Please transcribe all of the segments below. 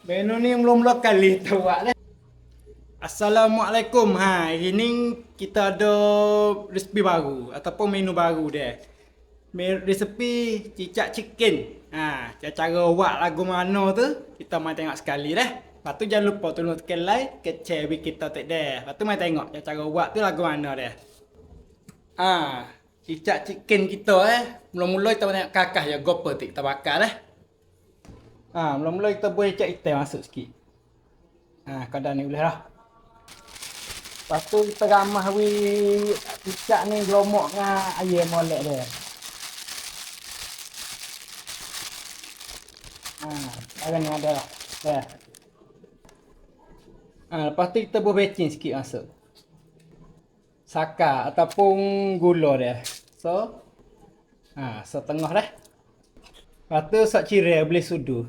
Menu ni mula-mula kali tu buat dah. Assalamualaikum. Hari ni kita ada resipi baru ataupun menu baru dia. Resipi cicak chicken. Cara buat lagu mana tu kita mai tengok sekali dah. Lepas tu jangan lupa tolong tekan like, share video kita tak dah. Lepas tu mai tengok cara buat tu lagu mana dia. Cicak chicken kita mula-mula kita tengok kakak ya goper tu kita bakar dah. Mula-mula kita buat cicak hitam masuk sikit. Kadar ni boleh dah. Lepas tu kita ramah cicak ni gelomok dengan air molek dia. Sekarang ni ada dah. Dah. Lepas tu kita buat becin sikit masuk. Saka ataupun gula dia. So, setengah dah. Lepas tu sok cirai boleh sudu.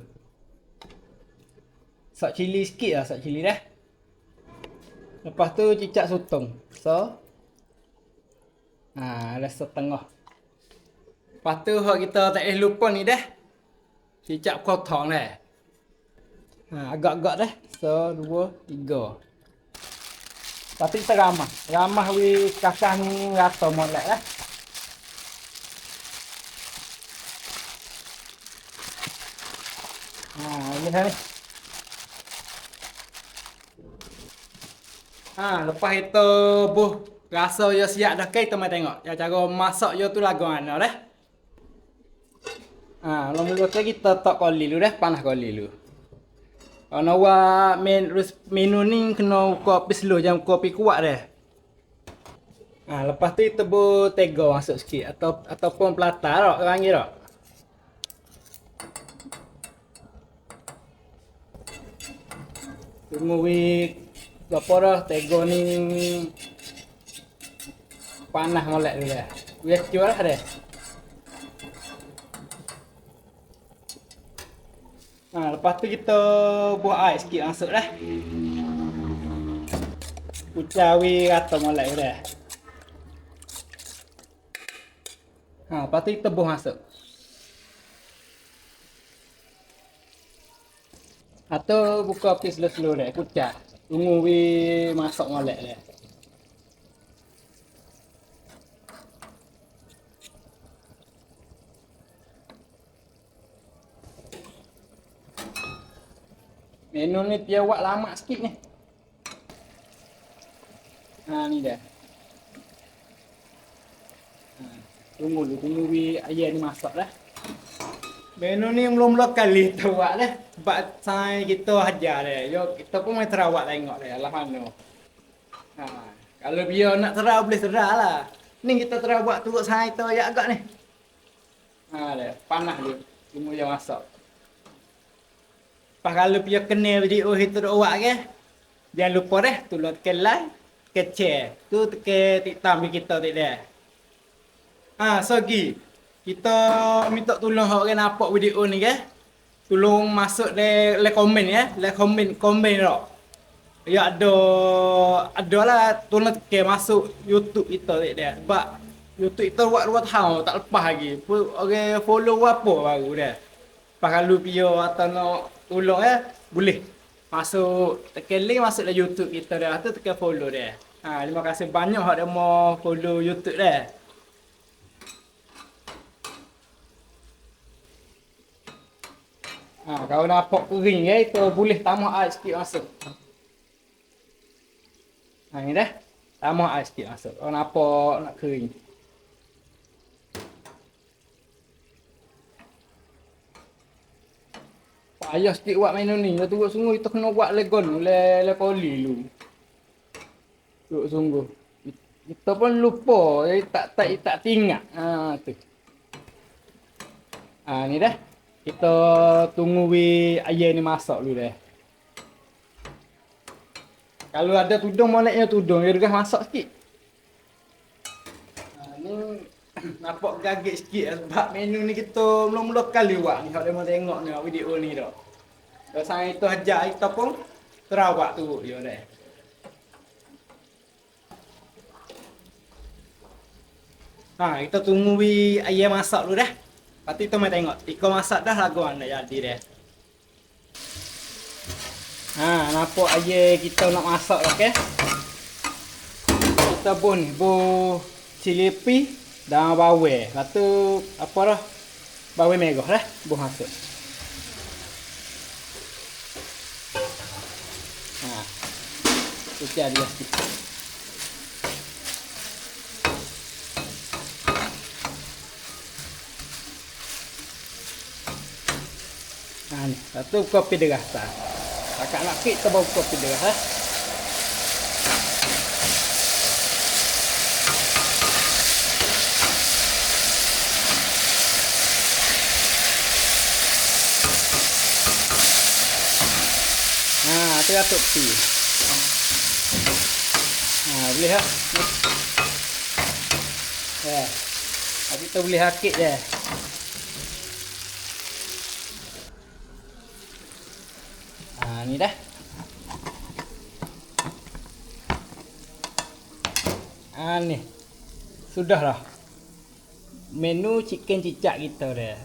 Sok cili sikit lah, sok cili dah. Lepas tu cicak sotong. So, ada setengah. Lepas tu kita tak boleh lupa ni dah. Cicak potong dah. Agak-agak dah. So, 2, 3. Lepas tu kita ramah. Ramah kakak ni rata molek lah. Ini dah ni. Lepas kita rasa dia siap dah ke, kita mai tengok. Cara masak dia tu lagu mana dah. Mula-mula kita tak koli dulu dah, panas koli dulu. Kalau buat menu ni kena kopi slow, jangan kopi kuat dah. Lepas tu kita buat tega masuk sikit ataupun pelata tak, panggil tak. Tunggu berapa dah tega ni panas molek dulu dah. Biar cuak lah dah. Lepas tu kita buat air sikit masuk dah. Kucawi rata molek dah. Lepas tu kita buah masuk. Atau buka api slow-slow dah, kucak. Tunggu masak molek dah. Menu ni dia buat lama sikit ni. Ni dah. Tunggu air ni masak dah. Menu ni mula-mula kali kita buat dah. Sebab saya kita hajar dia. Kita pun main terawak tengok dia lah mana. Kalau dia nak terah boleh terah lah. Ni kita terah buat turut saya kita agak ni. Dia panas dia. Tunggu dia masak. Lepas kalau dia kenal video kita dah buat ke. Jangan lupa dah tolong tekan like, tekan share. Tu tekan TikTok kita tak dah. Kita minta tolong orang nampak video ni ke. Tolong masuk le komen ya. Le komen tak. Ya ada lah tolong tekan masuk YouTube kita tak dah. Sebab YouTube kita buat 2 tahun tak lepas lagi. Orang follow apa baru dah. Lepas kalau video atau nak tolong boleh masuk tekan link masuk dalam YouTube kita dah. Tu tekan follow dia. Terima kasih banyak hak dia mau follow YouTube dah. Kalau nampak kering kita boleh tambah air sikit masuk. Ni dah. Tambah air sikit masuk. Kalau nampak nak kering. Payah sikit buat menu ni. Tunggu sungguh kita kena buat legon, le koli dulu. Tunggu sungguh. Kita pun lupa, tak tinggal. Tu. Ni dah. Kita tunggu air ni masak dulu dah. Kalau ada tudung moleknya tudung, dia dah masak sikit. Ni nampak gaget sikit sebab menu ni kita mula-mula kali buat ni. Kalau dia mau tengok ni video ni dah. Kalau saya itu hajar kita pun terawak tu dia dah. Kita tunggu air masak dulu dah. Lepas tu kita mai tengok. Ika masak dah lagu mana jadi dia. Nampak aja kita nak masak, okey. Kita buh ni, buh cili api dan bawang. Lepas tu apa dah? Bawang merah dah, buh masuk. Itu dia sikit. Ni, satu kopi derah tak. Kakak nak kek kita bawa kopi derah. Tengah topi. Boleh tak? Habis kita boleh hakik je. Ni dah. Ni. Sudah lah. Menu chicken cicak kita dah.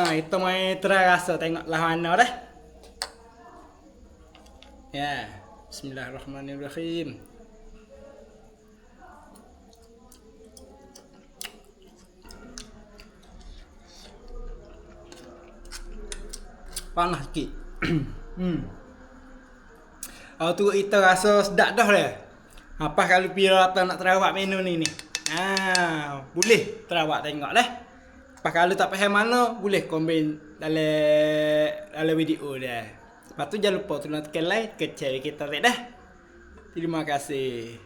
Kita main try rasa tengoklah mana dah. Ya, bismillahirrahmanirrahim. Panas sikit. Tu kita rasa sedap dah dah. Apa kalau pira tak nak terawak menu ni. Boleh terawak tengok dah. Apa kalau tak faham mana, boleh komen dalam video dah. Lepas tu jangan lupa tekan like, tekan share kita dah. Terima kasih.